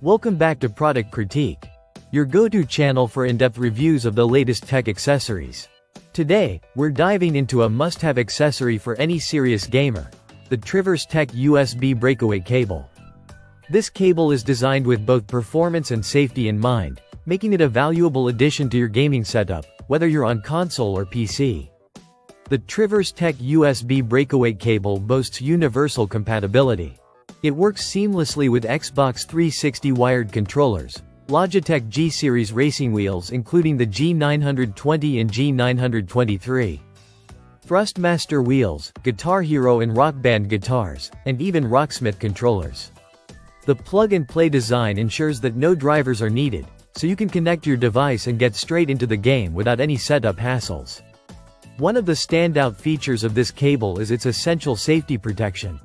Welcome back to Product Critique, your go-to channel for in-depth reviews of the latest tech accessories. Today, we're diving into a must-have accessory for any serious gamer, the TriverseTech USB Breakaway Cable. This cable is designed with both performance and safety in mind, making it a valuable addition to your gaming setup, whether you're on console or PC. The TriverseTech USB Breakaway Cable boasts universal compatibility. It works seamlessly with Xbox 360 wired controllers, Logitech G-Series racing wheels including the G920 and G923, Thrustmaster wheels, Guitar Hero and Rock Band guitars, and even Rocksmith controllers. The plug-and-play design ensures that no drivers are needed, so you can connect your device and get straight into the game without any setup hassles. One of the standout features of this cable is its essential safety protection.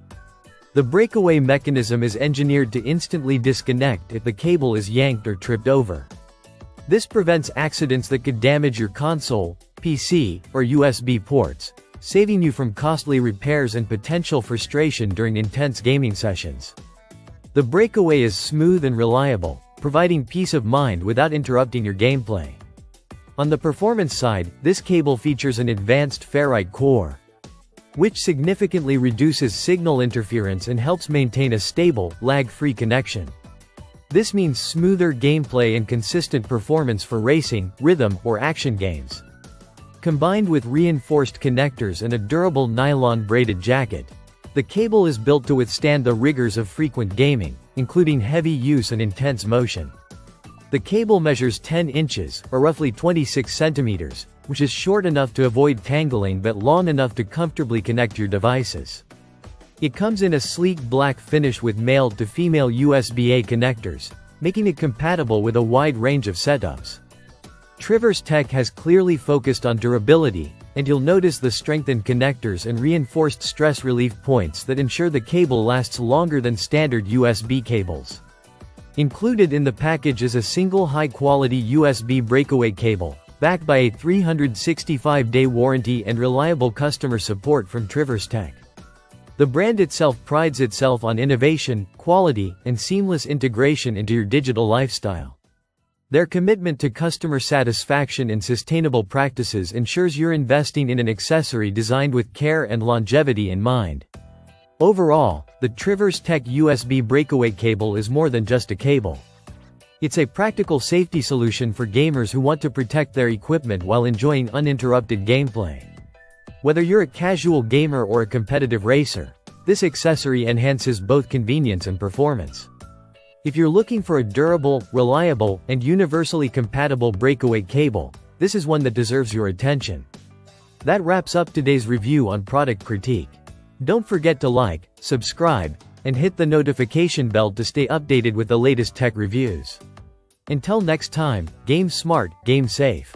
The breakaway mechanism is engineered to instantly disconnect if the cable is yanked or tripped over. This prevents accidents that could damage your console, PC, or USB ports, saving you from costly repairs and potential frustration during intense gaming sessions. The breakaway is smooth and reliable, providing peace of mind without interrupting your gameplay. On the performance side, this cable features an advanced ferrite core, which significantly reduces signal interference and helps maintain a stable, lag-free connection. This means smoother gameplay and consistent performance for racing, rhythm, or action games. Combined with reinforced connectors and a durable nylon braided jacket, the cable is built to withstand the rigors of frequent gaming, including heavy use and intense motion. The cable measures 10 inches, or roughly 26 centimeters, which is short enough to avoid tangling but long enough to comfortably connect your devices. It comes in a sleek black finish with male to female USB-A connectors, making it compatible with a wide range of setups. TriverseTech has clearly focused on durability, and you'll notice the strengthened connectors and reinforced stress relief points that ensure the cable lasts longer than standard USB cables. Included in the package is a single high-quality USB breakaway cable, backed by a 365-day warranty and reliable customer support from TriverseTech. The brand itself prides itself on innovation, quality, and seamless integration into your digital lifestyle. Their commitment to customer satisfaction and sustainable practices ensures you're investing in an accessory designed with care and longevity in mind. Overall, the TriverseTech USB Breakaway Cable is more than just a cable. It's a practical safety solution for gamers who want to protect their equipment while enjoying uninterrupted gameplay. Whether you're a casual gamer or a competitive racer, this accessory enhances both convenience and performance. If you're looking for a durable, reliable, and universally compatible breakaway cable, this is one that deserves your attention. That wraps up today's review on Product Critique. Don't forget to like, subscribe, and hit the notification bell to stay updated with the latest tech reviews. Until next time, game smart, game safe.